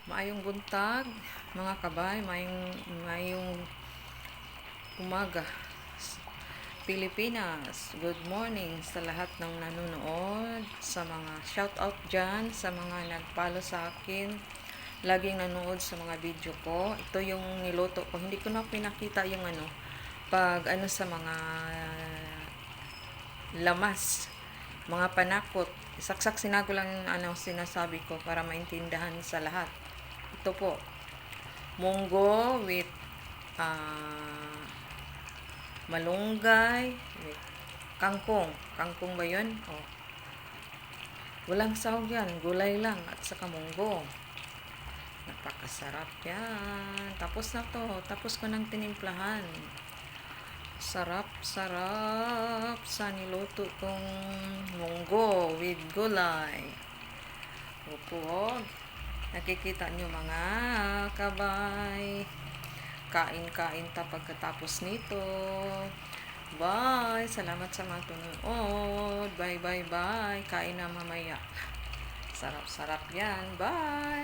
Maayong buntag, mga kabay, maayong umaga. Pilipinas, good morning sa lahat ng nanonood, sa mga shout out dyan, sa mga nagpalo sa akin, laging nanood sa mga video ko. Ito yung niluto ko, hindi ko na pinakita yung pag sa mga lamas, mga panakot. Saksak sinago lang sinasabi ko para maintindahan sa lahat. Ito po, munggo with malunggay with kangkong. Kangkong ba yun? Oh. Walang sahog yan, gulay lang at saka munggo. Napakasarap yan. Tapos na to. Tapos ko nang tinimplahan. Sarap sa niluto kong munggo with gulay. Opo. Nakikita nyo mga kabay. Kain ta pagkatapos nito. Bye. Salamat sa mga tunood. Bye. Kain na mamaya. Sarap yan. Bye.